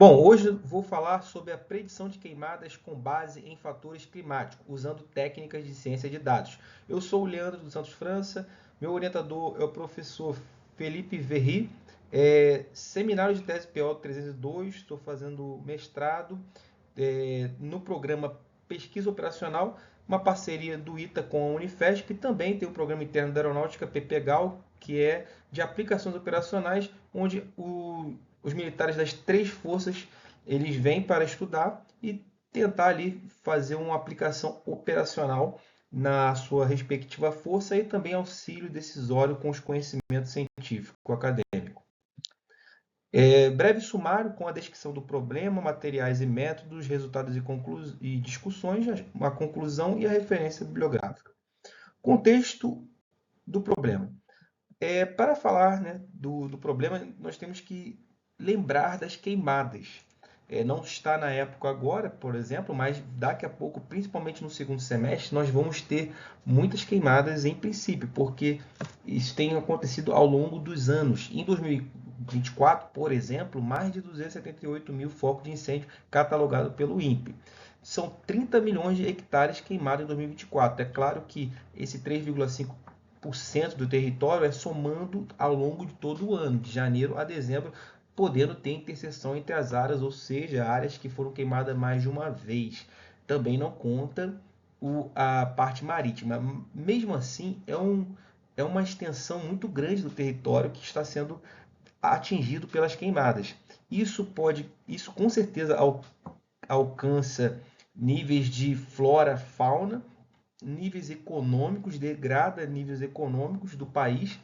Bom, hoje eu vou falar sobre a predição de queimadas com base em fatores climáticos, usando técnicas de ciência de dados. Eu sou o Leandro dos Santos França, meu orientador é o professor Felipe Verri, seminário de tese PO 302, estou fazendo mestrado no programa Pesquisa Operacional, uma parceria do ITA com a Unifesp, e também tem o programa interno da Aeronáutica, PPGAL, que é de aplicações operacionais, onde os militares das três forças eles vêm para estudar e tentar ali fazer uma aplicação operacional na sua respectiva força e também auxílio decisório com os conhecimentos científico acadêmico. Breve sumário com a descrição do problema, materiais e métodos, resultados e discussões, a conclusão e a referência bibliográfica. Contexto do problema. Para falar, né, do problema, nós temos que lembrar das queimadas. Não está na época agora, por exemplo, mas daqui a pouco, principalmente no segundo semestre, nós vamos ter muitas queimadas em princípio, porque isso tem acontecido ao longo dos anos. Em 2024, por exemplo, mais de 278 mil focos de incêndio catalogados pelo INPE. São 30 milhões de hectares queimados em 2024. É claro que esse 3,5% do território é somando ao longo de todo o ano, de janeiro a dezembro, podendo ter interseção entre as áreas, ou seja, áreas que foram queimadas mais de uma vez. Também não conta a parte marítima. Mesmo assim, é uma extensão muito grande do território que está sendo atingido pelas queimadas. Isso com certeza alcança níveis de flora, fauna, níveis econômicos, degrada níveis econômicos do país,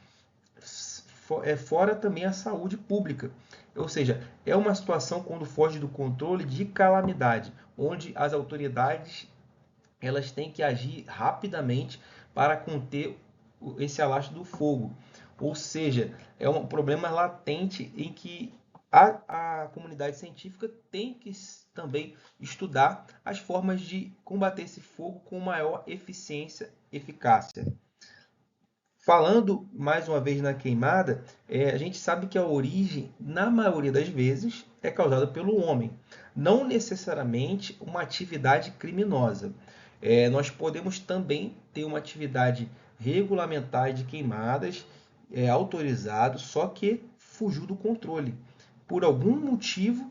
fora também a saúde pública. Ou seja, é uma situação quando foge do controle de calamidade, onde as autoridades elas têm que agir rapidamente para conter esse alastro do fogo. Ou seja, é um problema latente em que a comunidade científica tem que também estudar as formas de combater esse fogo com maior eficiência e eficácia. Falando mais uma vez na queimada, a gente sabe que a origem, na maioria das vezes, é causada pelo homem, não necessariamente uma atividade criminosa. Nós podemos também ter uma atividade regulamentar de queimadas, autorizado, só que fugiu do controle, por algum motivo,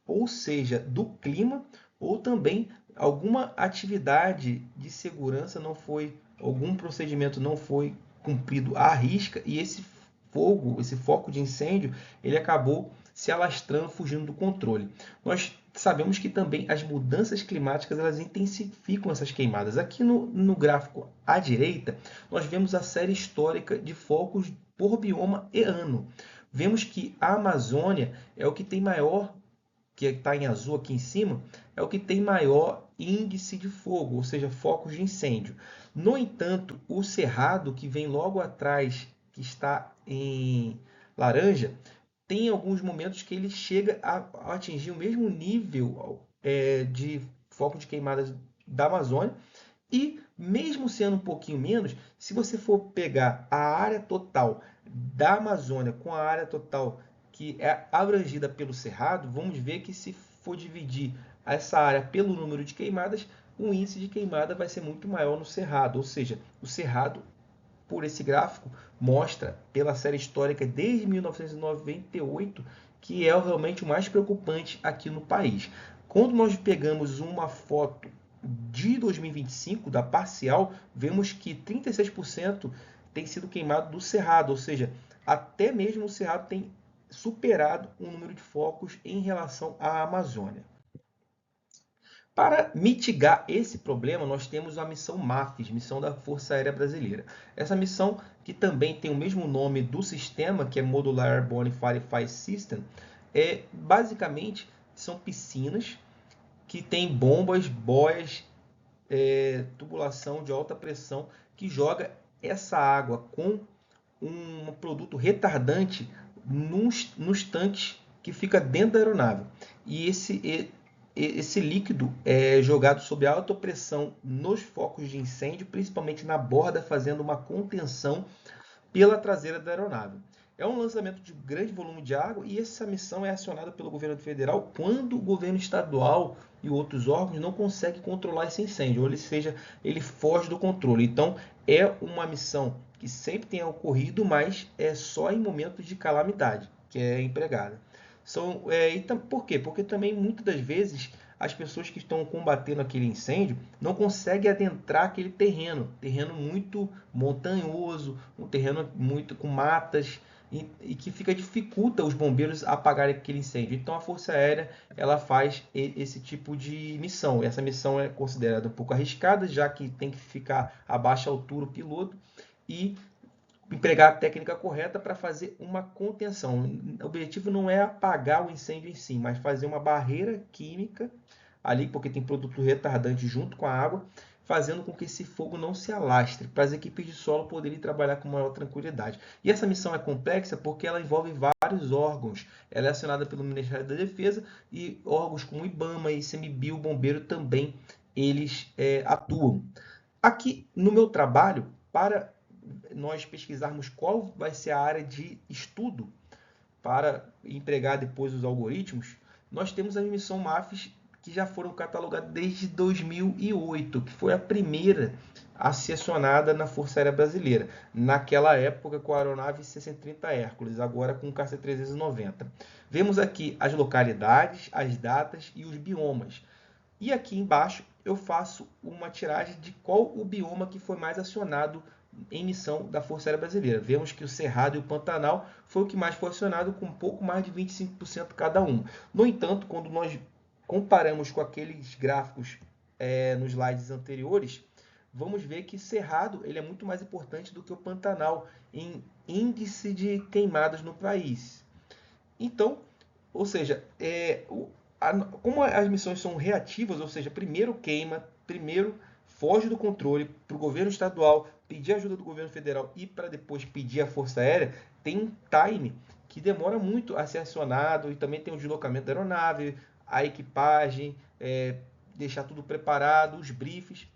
ou seja, do clima, ou também alguma atividade de segurança não foi, algum procedimento não foi cumprido à risca e esse fogo, esse foco de incêndio, ele acabou se alastrando, fugindo do controle. Nós sabemos que também as mudanças climáticas elas intensificam essas queimadas. Aqui no gráfico à direita, nós vemos a série histórica de focos por bioma e ano. Vemos que a Amazônia é o que tem maior, que está em azul aqui em cima, é o que tem maior índice de fogo, ou seja, focos de incêndio. No entanto, o Cerrado, que vem logo atrás, que está em laranja, tem alguns momentos que ele chega a atingir o mesmo nível de foco de queimadas da Amazônia. E mesmo sendo um pouquinho menos, se você for pegar a área total da Amazônia com a área total que é abrangida pelo Cerrado, vamos ver que se for dividir essa área pelo número de queimadas, o índice de queimada vai ser muito maior no Cerrado. Ou seja, o Cerrado, por esse gráfico, mostra pela série histórica desde 1998 que é realmente o mais preocupante aqui no país. Quando nós pegamos uma foto de 2025, da parcial, vemos que 36% tem sido queimado do Cerrado, ou seja, até mesmo o Cerrado tem superado o número de focos em relação à Amazônia. Para mitigar esse problema, nós temos a missão MAFIS, Missão da Força Aérea Brasileira. Essa missão, que também tem o mesmo nome do sistema, que é Modular Airborne Firefight System, basicamente são piscinas que têm bombas, boias, tubulação de alta pressão, que joga essa água com um produto retardante nos tanques que fica dentro da aeronave. E esse líquido é jogado sob alta pressão nos focos de incêndio, principalmente na borda, fazendo uma contenção pela traseira da aeronave. É um lançamento de grande volume de água e essa missão é acionada pelo governo federal quando o governo estadual e outros órgãos não conseguem controlar esse incêndio, ou seja, ele foge do controle. Então, é uma missão que sempre tem ocorrido, mas é só em momentos de calamidade que é empregada. Por quê? Porque também muitas das vezes as pessoas que estão combatendo aquele incêndio não conseguem adentrar aquele terreno muito montanhoso, um terreno muito com matas e que dificulta os bombeiros apagarem aquele incêndio. Então a Força Aérea ela faz esse tipo de missão. Essa missão é considerada um pouco arriscada, já que tem que ficar a baixa altura o piloto e empregar a técnica correta para fazer uma contenção. O objetivo não é apagar o incêndio em si, mas fazer uma barreira química ali, porque tem produto retardante junto com a água, fazendo com que esse fogo não se alastre, para as equipes de solo poderem trabalhar com maior tranquilidade. E essa missão é complexa porque ela envolve vários órgãos. Ela é acionada pelo Ministério da Defesa e órgãos como IBAMA e ICMBio, Bombeiro também, eles atuam. Aqui no meu trabalho, para nós pesquisarmos qual vai ser a área de estudo para empregar depois os algoritmos, nós temos a missão MAFIS que já foram catalogadas desde 2008, que foi a primeira a ser acionada na Força Aérea Brasileira, naquela época com a aeronave C-130 Hércules, agora com o KC-390. Vemos aqui as localidades, as datas e os biomas. E aqui embaixo eu faço uma tiragem de qual o bioma que foi mais acionado em missão da Força Aérea Brasileira. Vemos que o Cerrado e o Pantanal foi o que mais foi acionado, com um pouco mais de 25% cada um. No entanto, quando nós comparamos com aqueles gráficos nos slides anteriores, vamos ver que Cerrado ele é muito mais importante do que o Pantanal em índice de queimadas no país. Então, ou seja, como as missões são reativas, ou seja, primeiro queima, primeiro foge do controle para o governo estadual pedir ajuda do governo federal e para depois pedir a Força Aérea, tem um time que demora muito a ser acionado e também tem o deslocamento da aeronave, a equipagem, deixar tudo preparado, os briefs.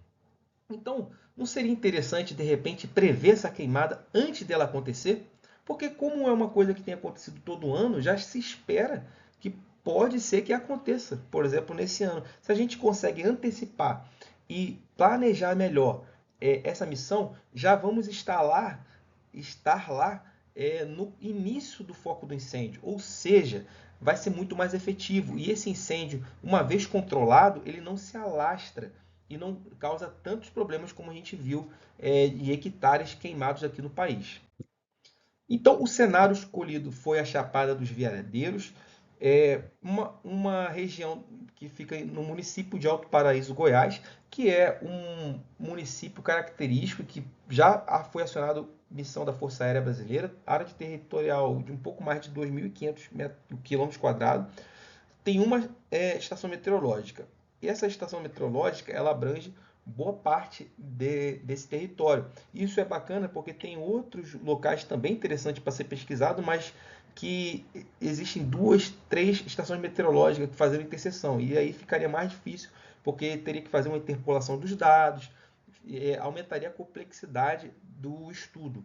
Então, não seria interessante, de repente, prever essa queimada antes dela acontecer? Porque como é uma coisa que tem acontecido todo ano, já se espera que pode ser que aconteça, por exemplo, nesse ano. Se a gente consegue antecipar e planejar melhor essa missão, já vamos estar lá no início do foco do incêndio, ou seja, vai ser muito mais efetivo. E esse incêndio, uma vez controlado, ele não se alastra e não causa tantos problemas como a gente viu de hectares queimados aqui no país. Então, o cenário escolhido foi a Chapada dos Veadeiros, uma região que fica no município de Alto Paraíso, Goiás, que é um município característico que já foi acionado missão da Força Aérea Brasileira, área de territorial de um pouco mais de 2.500 km², tem uma estação meteorológica. E essa estação meteorológica ela abrange boa parte desse território. Isso é bacana porque tem outros locais também interessantes para ser pesquisado, mas que existem 2, 3 estações meteorológicas que fazem interseção. E aí ficaria mais difícil, porque teria que fazer uma interpolação dos dados, aumentaria a complexidade do estudo.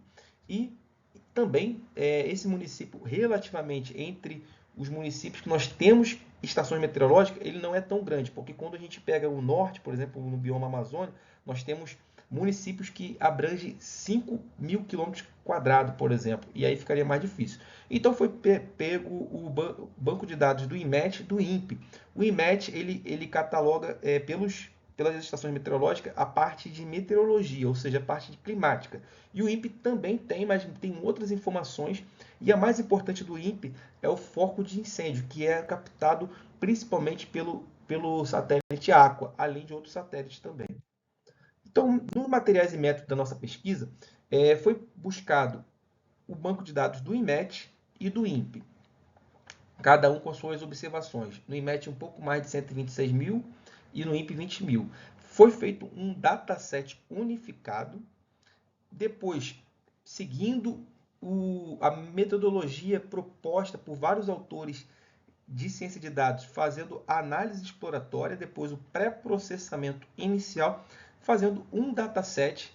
E também esse município, relativamente entre os municípios que nós temos estações meteorológicas, ele não é tão grande, porque quando a gente pega o norte, por exemplo, no bioma Amazônia, nós temos municípios que abrangem 5.000 km², por exemplo, e aí ficaria mais difícil. Então foi pego o banco de dados do INMET e do INPE. O INMET ele cataloga pelas estações meteorológicas a parte de meteorologia, ou seja, a parte de climática. E o INPE também tem, mas tem outras informações. E a mais importante do INPE é o foco de incêndio, que é captado principalmente pelo satélite Aqua, além de outros satélites também. Então, nos materiais e métodos da nossa pesquisa, foi buscado o banco de dados do INMET e do INPE, cada um com suas observações. No INMET, um pouco mais de 126 mil e no INPE, 20 mil. Foi feito um dataset unificado, depois, seguindo a metodologia proposta por vários autores de ciência de dados, fazendo a análise exploratória, depois o pré-processamento inicial, fazendo um dataset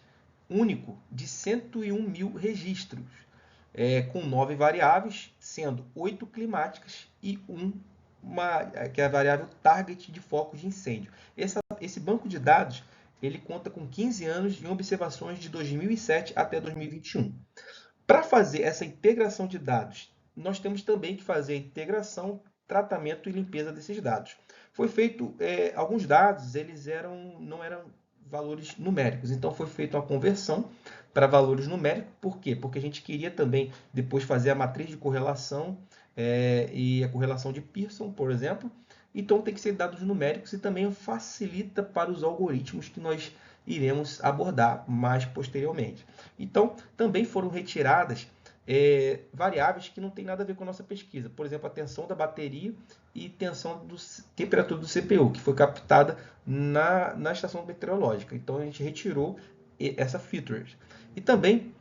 único de 101 mil registros. com 9 variáveis, sendo 8 climáticas e que é a variável target de focos de incêndio. Esse banco de dados ele conta com 15 anos de observações de 2007 até 2021. Para fazer essa integração de dados, nós temos também que fazer a integração, tratamento e limpeza desses dados. Foi feito, alguns dados eles não eram valores numéricos, então foi feita uma conversão para valores numéricos. Por quê? Porque a gente queria também depois fazer a matriz de correlação e a correlação de Pearson, por exemplo. Então tem que ser dados numéricos e também facilita para os algoritmos que nós iremos abordar mais posteriormente. Então, também foram retiradas variáveis que não tem nada a ver com a nossa pesquisa. Por exemplo, a tensão da bateria e temperatura do CPU, que foi captada na estação meteorológica. Então, a gente retirou essa feature. E também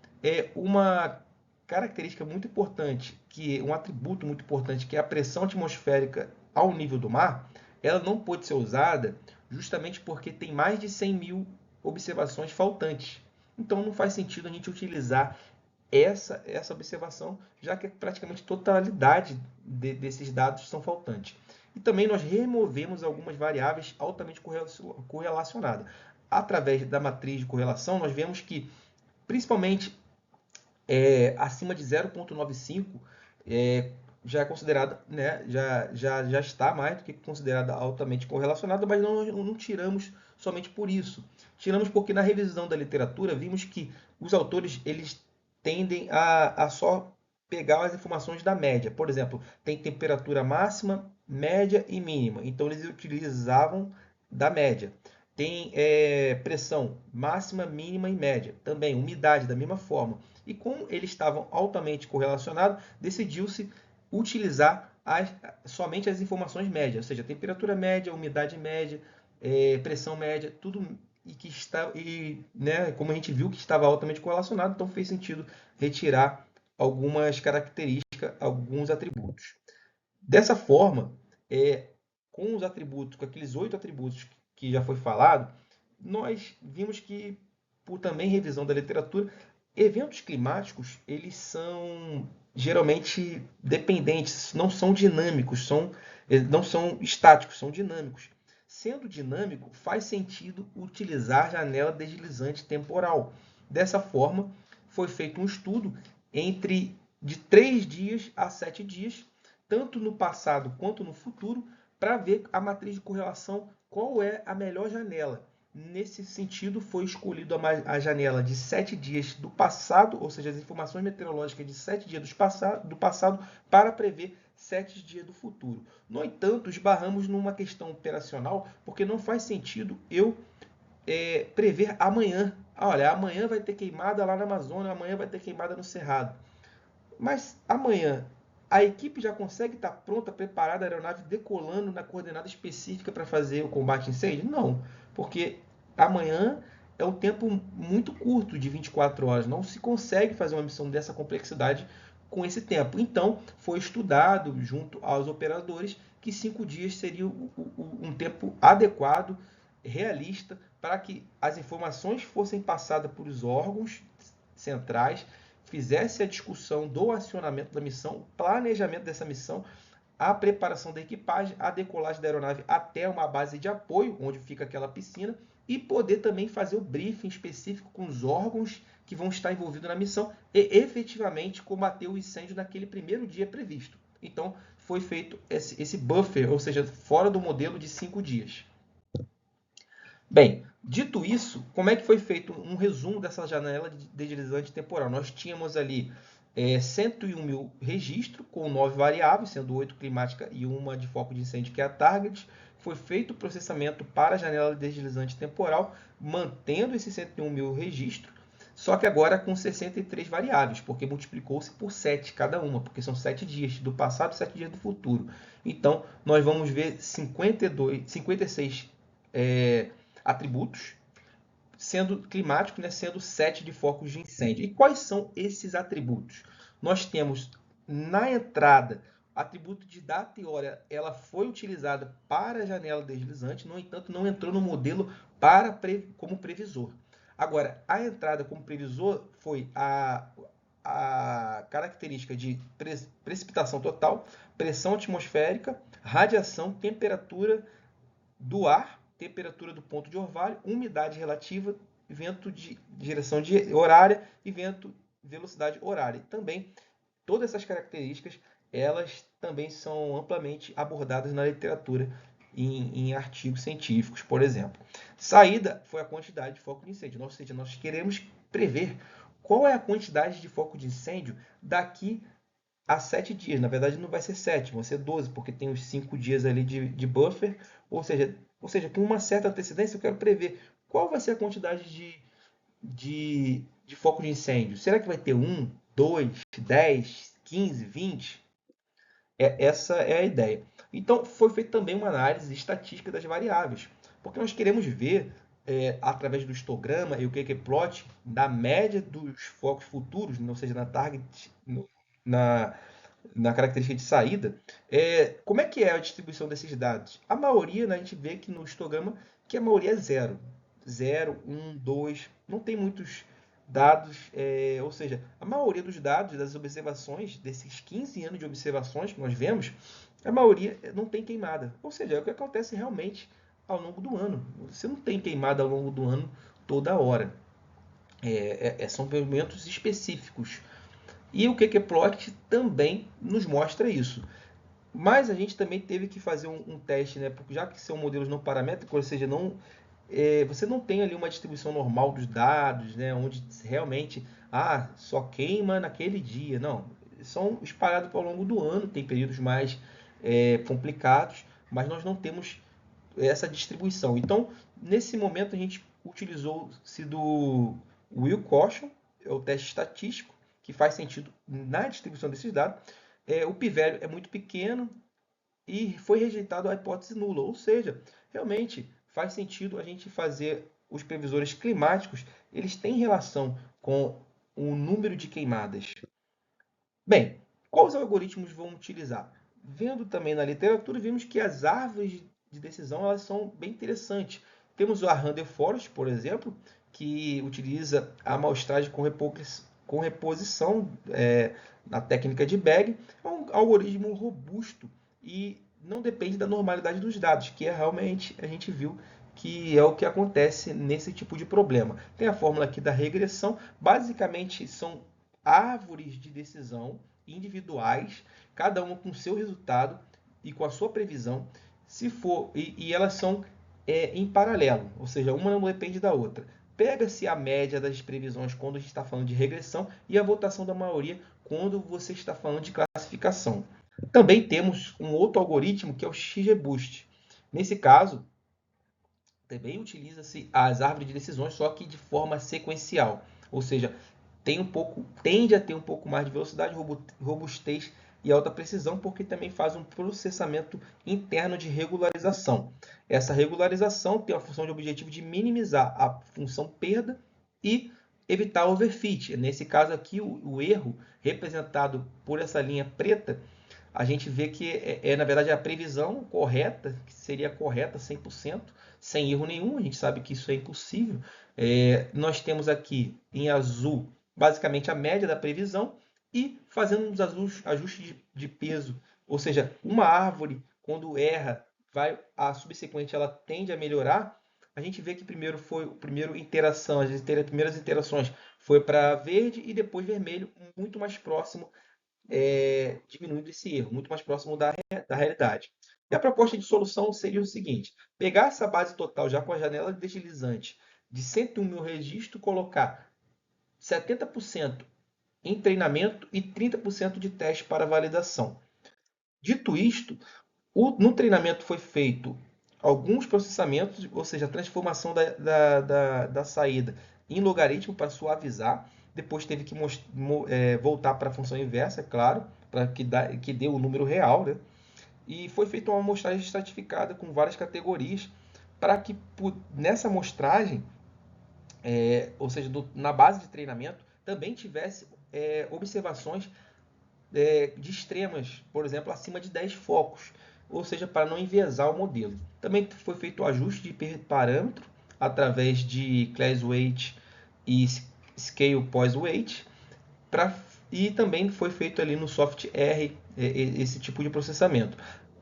uma característica muito importante, um atributo muito importante, que é a pressão atmosférica ao nível do mar, ela não pôde ser usada justamente porque tem mais de 100 mil observações faltantes. Então não faz sentido a gente utilizar essa observação, já que praticamente totalidade desses dados são faltantes. E também nós removemos algumas variáveis altamente correlacionadas. Através da matriz de correlação, nós vemos que, principalmente acima de 0,95, já é considerada, né, já está mais do que considerada altamente correlacionada, mas não tiramos somente por isso. Tiramos porque na revisão da literatura vimos que os autores eles tendem a só pegar as informações da média. Por exemplo, tem temperatura máxima, média e mínima. Então eles utilizavam da média. Tem pressão máxima, mínima e média. Também umidade da mesma forma. E como eles estavam altamente correlacionados, decidiu-se utilizar somente as informações médias, ou seja, temperatura média, umidade média, pressão média, tudo né, como a gente viu que estava altamente correlacionado, então fez sentido retirar algumas características, alguns atributos. Dessa forma, com os atributos, com aqueles 8 atributos que já foi falado, nós vimos que, por também revisão da literatura, eventos climáticos, eles são geralmente dependentes, não são dinâmicos, não são estáticos, são dinâmicos. Sendo dinâmico, faz sentido utilizar janela deslizante temporal. Dessa forma, foi feito um estudo de 3 dias a 7 dias, tanto no passado quanto no futuro, para ver a matriz de correlação, qual é a melhor janela. Nesse sentido, foi escolhido a janela de 7 dias do passado, ou seja, as informações meteorológicas de 7 dias do passado para prever 7 dias do futuro. No entanto, esbarramos numa questão operacional, porque não faz sentido eu prever amanhã. Olha, amanhã vai ter queimada lá na Amazônia, amanhã vai ter queimada no Cerrado. Mas amanhã a equipe já consegue estar pronta, preparada, a aeronave decolando na coordenada específica para fazer o combate a incêndio? Não, porque amanhã é um tempo muito curto de 24 horas. Não se consegue fazer uma missão dessa complexidade com esse tempo. Então, foi estudado junto aos operadores que 5 dias seria um tempo adequado, realista, para que as informações fossem passadas por os órgãos centrais, fizesse a discussão do acionamento da missão, planejamento dessa missão, a preparação da equipagem, a decolagem da aeronave até uma base de apoio, onde fica aquela piscina, e poder também fazer o briefing específico com os órgãos que vão estar envolvidos na missão e efetivamente combater o incêndio naquele primeiro dia previsto. Então, foi feito esse buffer, ou seja, fora do modelo de 5 dias. Bem, dito isso, como é que foi feito um resumo dessa janela de deslizante temporal? Nós tínhamos ali 101 mil registros, com 9 variáveis, sendo 8 climática e uma de foco de incêndio, que é a target. Foi feito o processamento para a janela de deslizante temporal, mantendo esses 101 mil registros, só que agora com 63 variáveis, porque multiplicou-se por 7 cada uma, porque são 7 dias do passado e 7 dias do futuro. Então, nós vamos ver 56 atributos, sendo climático, né, sendo 7 de focos de incêndio. E quais são esses atributos? Nós temos na entrada atributo de data e hora, ela foi utilizada para a janela deslizante, no entanto, não entrou no modelo como previsor. Agora, a entrada como previsor foi a a característica de precipitação total, pressão atmosférica, radiação, temperatura do ar, temperatura do ponto de orvalho, umidade relativa, vento de direção horária e vento velocidade horária. Também todas essas características, elas também são amplamente abordadas na literatura em artigos científicos, por exemplo. Saída foi a quantidade de foco de incêndio, ou seja, nós queremos prever qual é a quantidade de foco de incêndio daqui a 7 dias. Na verdade, não vai ser 7, vão ser 12, porque tem os 5 dias ali de buffer, ou seja, com uma certa antecedência, eu quero prever qual vai ser a quantidade de foco de incêndio. Será que vai ter 1, 2, 10, 15, 20? Essa é a ideia. Então, foi feita também uma análise estatística das variáveis, porque nós queremos ver, através do histograma e o qqplot, da média dos focos futuros, ou seja, na target, na, na característica de saída, como é que é a distribuição desses dados? A maioria, né, a gente vê que no histograma que a maioria é 0. 0, 1, 2, não tem muitos dados, ou seja, a maioria dos dados das observações, desses 15 anos de observações que nós vemos, a maioria não tem queimada. Ou seja, é o que acontece realmente ao longo do ano. Você não tem queimada ao longo do ano toda hora. São movimentos específicos. E o qqplot também nos mostra isso. Mas a gente também teve que fazer um teste, né? Porque já que são modelos não paramétricos, ou seja, você não tem ali uma distribuição normal dos dados, né? Onde realmente só queima naquele dia. Não, são espalhados ao longo do ano, tem períodos mais complicados, mas nós não temos essa distribuição. Então, nesse momento, a gente utilizou-se do Will Caution, é o teste estatístico, que faz sentido na distribuição desses dados. O p-value é muito pequeno e foi rejeitado a hipótese nula, ou seja, realmente faz sentido a gente fazer os previsores climáticos, eles têm relação com o número de queimadas. Bem, quais algoritmos vamos utilizar? Vendo também na literatura, vimos que as árvores de decisão elas são bem interessantes. Temos o Arrander Forest, por exemplo, que utiliza a amostragem com reposição na técnica de Bagg. É um algoritmo robusto e não depende da normalidade dos dados, que realmente a gente viu que é o que acontece nesse tipo de problema. Tem a fórmula aqui da regressão, basicamente são árvores de decisão individuais, cada uma com seu resultado e com a sua previsão, se for e elas são em paralelo, ou seja, uma não depende da outra. Pega-se a média das previsões quando a gente está falando de regressão e a votação da maioria quando você está falando de classificação. Também temos um outro algoritmo que é o XGBoost. Nesse caso, também utiliza-se as árvores de decisões, só que de forma sequencial, ou seja, tende a ter um pouco mais de velocidade, robustez e alta precisão, porque também faz um processamento interno de regularização. Essa regularização tem a função de objetivo de minimizar a função perda e evitar overfit. Nesse caso aqui, o erro representado por essa linha preta, a gente vê que na verdade, a previsão correta, que seria correta 100%, sem erro nenhum, a gente sabe que isso é impossível. Nós temos aqui em azul, basicamente, a média da previsão e fazendo uns ajustes de peso, ou seja, uma árvore, quando erra, a subsequente ela tende a melhorar. A gente vê que primeiro interação, as primeiras interações foi para verde e depois vermelho, muito mais próximo, diminuindo esse erro, muito mais próximo da realidade. E a proposta de solução seria o seguinte: pegar essa base total já com a janela deslizante de 101 mil registros, colocar 70% em treinamento e 30% de teste para validação. Dito isto, no treinamento foi feito alguns processamentos, ou seja, a transformação da saída em logaritmo para suavizar. Depois teve que voltar para a função inversa, é claro, para que dê o número real, né? E foi feita uma amostragem estratificada com várias categorias para que nessa amostragem, ou seja, na base de treinamento, também tivesse observações de extremas, por exemplo, acima de 10 focos, ou seja, para não enviesar o modelo. Também foi feito o ajuste de parâmetro através de class weight e scale poise weight para e também foi feito ali no software esse tipo de processamento.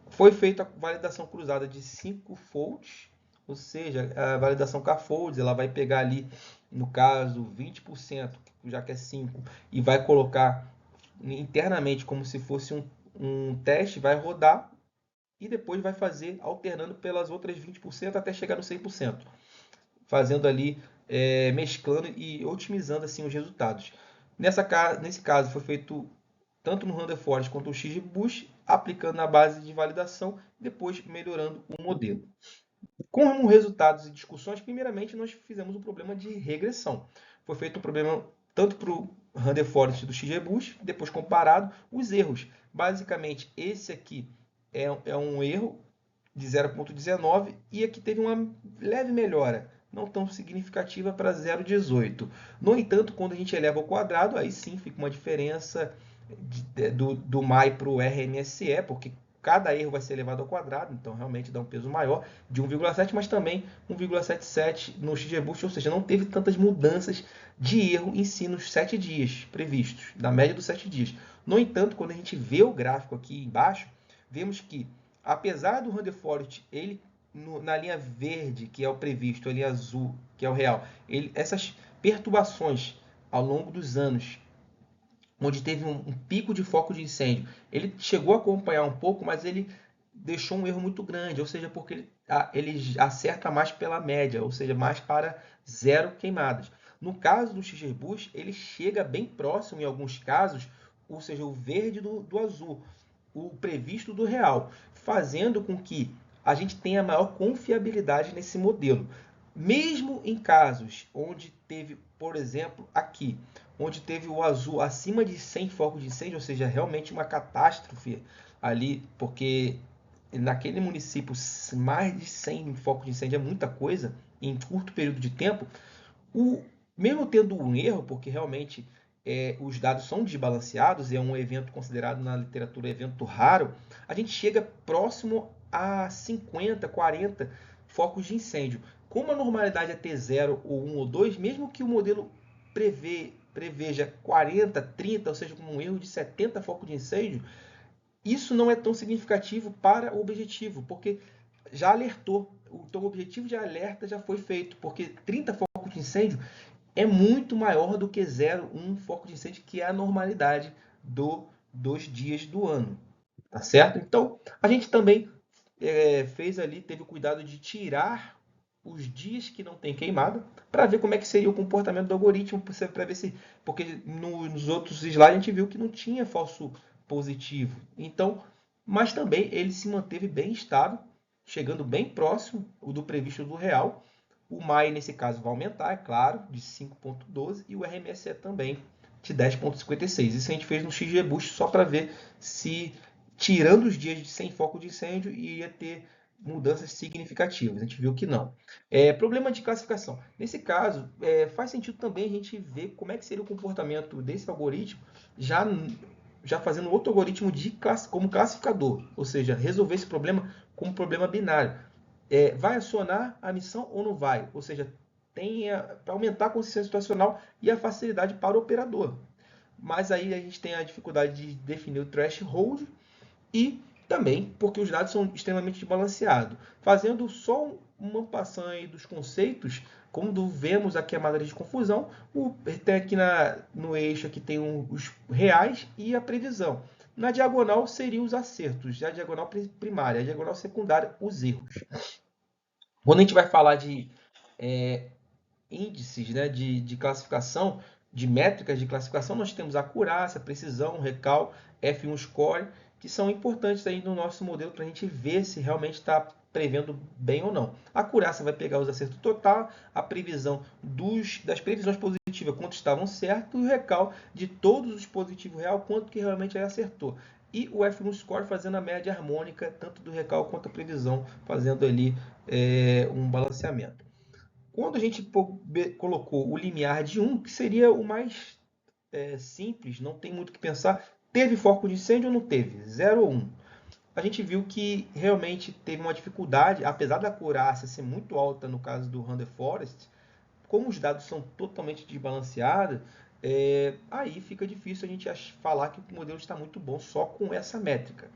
Foi feita a validação cruzada de 5 folds, ou seja, a validação k-folds, ela vai pegar ali, no caso, 20%, já que é 5, e vai colocar internamente como se fosse um teste, vai rodar e depois vai fazer alternando pelas outras 20% até chegar no 100%, fazendo ali, mesclando e otimizando assim os resultados. Nesse caso foi feito tanto no Random quanto no XGBoost, aplicando na base de validação, depois melhorando o modelo. Como resultados e discussões, primeiramente nós fizemos um problema de regressão. Foi feito um problema tanto para o Random Forest do XGBoost, depois comparado os erros. Basicamente, esse aqui é um erro de 0,19 e aqui teve uma leve melhora, não tão significativa, para 0,18. No entanto, quando a gente eleva ao quadrado, aí sim fica uma diferença do MAI para o RMSE, porque cada erro vai ser elevado ao quadrado, então realmente dá um peso maior de 1,7, mas também 1,77 no XGBoost, ou seja, não teve tantas mudanças de erro em si nos 7 dias previstos, na média dos 7 dias. No entanto, quando a gente vê o gráfico aqui embaixo, vemos que, apesar do Random Forest, ele na linha verde, que é o previsto, a linha azul, que é o real, essas perturbações ao longo dos anos, onde teve um pico de foco de incêndio, ele chegou a acompanhar um pouco, mas ele deixou um erro muito grande, ou seja, porque ele acerta mais pela média, ou seja, mais para 0 queimadas. No caso do XGBoost, ele chega bem próximo em alguns casos, ou seja, o verde do azul, o previsto do real, fazendo com que a gente tenha maior confiabilidade nesse modelo. Mesmo em casos onde teve, por exemplo, aqui, onde teve o azul acima de 100 focos de incêndio, ou seja, realmente uma catástrofe ali, porque naquele município mais de 100 focos de incêndio é muita coisa em curto período de tempo. Mesmo tendo um erro, porque realmente os dados são desbalanceados, é um evento considerado na literatura evento raro, a gente chega próximo a 50, 40 focos de incêndio. Como a normalidade é ter 0 ou 1 ou 2, mesmo que o modelo preveja 40, 30, ou seja, com um erro de 70 focos de incêndio, isso não é tão significativo para o objetivo, porque já alertou. Então, o objetivo de alerta já foi feito, porque 30 focos de incêndio é muito maior do que 0,1 foco de incêndio, que é a normalidade dos dias do ano. Tá certo? Então, a gente também fez ali, teve o cuidado de tirar os dias que não tem queimada, para ver como é que seria o comportamento do algoritmo, para ver se, porque nos outros slides a gente viu que não tinha falso positivo. Então, mas também ele se manteve bem estável, chegando bem próximo do previsto do real. O MAI, nesse caso, vai aumentar, é claro, de 5,12 e o RMSE também de 10,56. Isso a gente fez no XGBoost só para ver se, tirando os dias sem foco de incêndio, ia ter mudanças significativas. A gente viu que não. Problema de classificação. Nesse caso, faz sentido também a gente ver como é que seria o comportamento desse algoritmo, já fazendo outro algoritmo como classificador, ou seja, resolver esse problema como problema binário. Vai acionar a missão ou não vai? Ou seja, para aumentar a consciência situacional e a facilidade para o operador. Mas aí a gente tem a dificuldade de definir o threshold e também porque os dados são extremamente desbalanceados. Fazendo só uma passagem dos conceitos, como vemos aqui a matriz de confusão, tem aqui no eixo aqui tem os reais e a previsão. Na diagonal seriam os acertos, a diagonal primária, a diagonal secundária, os erros. Quando a gente vai falar de índices, né, de classificação, de métricas de classificação, nós temos a acurácia, precisão, recal, F1 score, que são importantes aí no nosso modelo para a gente ver se realmente está prevendo bem ou não. A acurácia vai pegar os acertos total, a previsão das previsões positivas, quanto estavam certos, e o recal de todos os positivos real, quanto que realmente ele acertou. E o F1 score fazendo a média harmônica, tanto do recal quanto a previsão, fazendo ali um balanceamento. Quando a gente colocou o limiar de 1, que seria o mais simples, não tem muito o que pensar, teve foco de incêndio ou não teve? 0 ou 1. A gente viu que realmente teve uma dificuldade, apesar da acurácia ser muito alta no caso do Random Forest, como os dados são totalmente desbalanceados, aí fica difícil a gente falar que o modelo está muito bom só com essa métrica.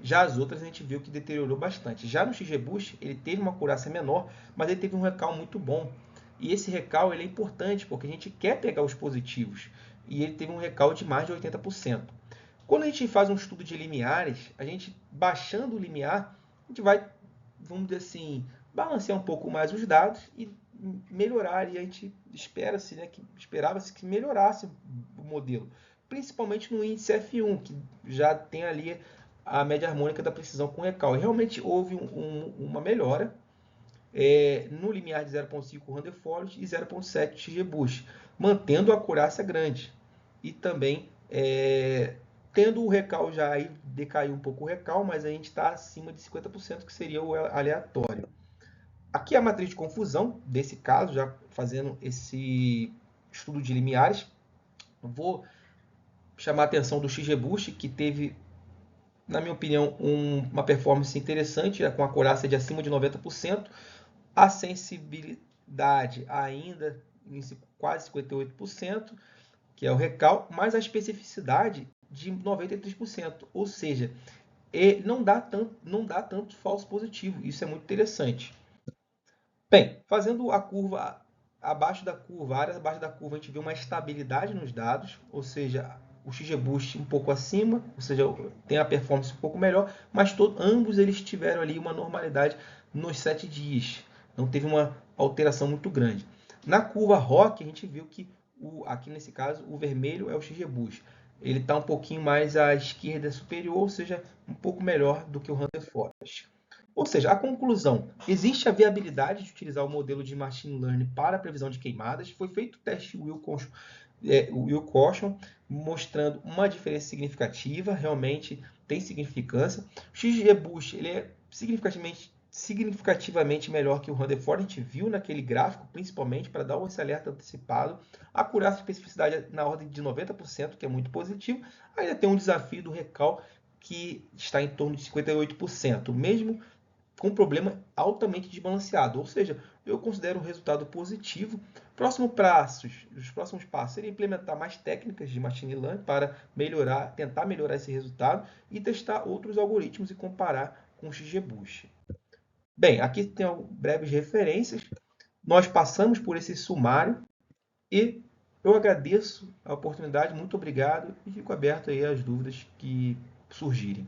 Já as outras a gente viu que deteriorou bastante. Já no XGBoost, ele teve uma acurácia menor, mas ele teve um recal muito bom. E esse recal ele é importante, porque a gente quer pegar os positivos. E ele teve um recal de mais de 80%. Quando a gente faz um estudo de limiares, a gente baixando o limiar, a gente vai, vamos dizer assim, balancear um pouco mais os dados e melhorar. E a gente espera-se, né, que esperava-se que melhorasse o modelo, principalmente no índice F1, que já tem ali a média harmônica da precisão com recal. E realmente houve uma melhora no limiar de 0,5 Rutherford e 0,7 XGBoost, mantendo a acurácia grande. E também tendo o recal já aí, decaiu um pouco o recal, mas a gente está acima de 50%, que seria o aleatório. Aqui é a matriz de confusão desse caso, já fazendo esse estudo de limiares. Vou chamar a atenção do XGBoost, que teve, na minha opinião, uma performance interessante, com a acurácia de acima de 90%. A sensibilidade ainda em quase 58%, que é o recal, mas a especificidade de 93%. Ou seja, não dá tanto falso positivo. Isso é muito interessante. Bem, fazendo a curva abaixo da curva, a área abaixo da curva, a gente vê uma estabilidade nos dados, ou seja, o XGBoost um pouco acima, ou seja, tem a performance um pouco melhor, mas ambos eles tiveram ali uma normalidade nos 7 dias. Não teve uma alteração muito grande. Na curva ROC, a gente viu que, aqui nesse caso, o vermelho é o XGBoost. Ele está um pouquinho mais à esquerda superior, ou seja, um pouco melhor do que o Rutherford. Ou seja, a conclusão, existe a viabilidade de utilizar o modelo de Machine Learning para a previsão de queimadas. Foi feito o teste Wilcoxon, mostrando uma diferença significativa, realmente tem significância. O XGBoost ele é significativamente melhor que o Rutherford, a gente viu naquele gráfico, principalmente para dar esse alerta antecipado. A acurácia e especificidade na ordem de 90%, que é muito positivo. Ainda tem um desafio do recal, que está em torno de 58%, mesmo com um problema altamente desbalanceado. Ou seja, eu considero um resultado positivo. Os próximos passos seriam implementar mais técnicas de Machine Learning para tentar melhorar esse resultado e testar outros algoritmos e comparar com o XGBoost. Bem, aqui tem breves referências. Nós passamos por esse sumário e eu agradeço a oportunidade, muito obrigado e fico aberto aí às dúvidas que surgirem.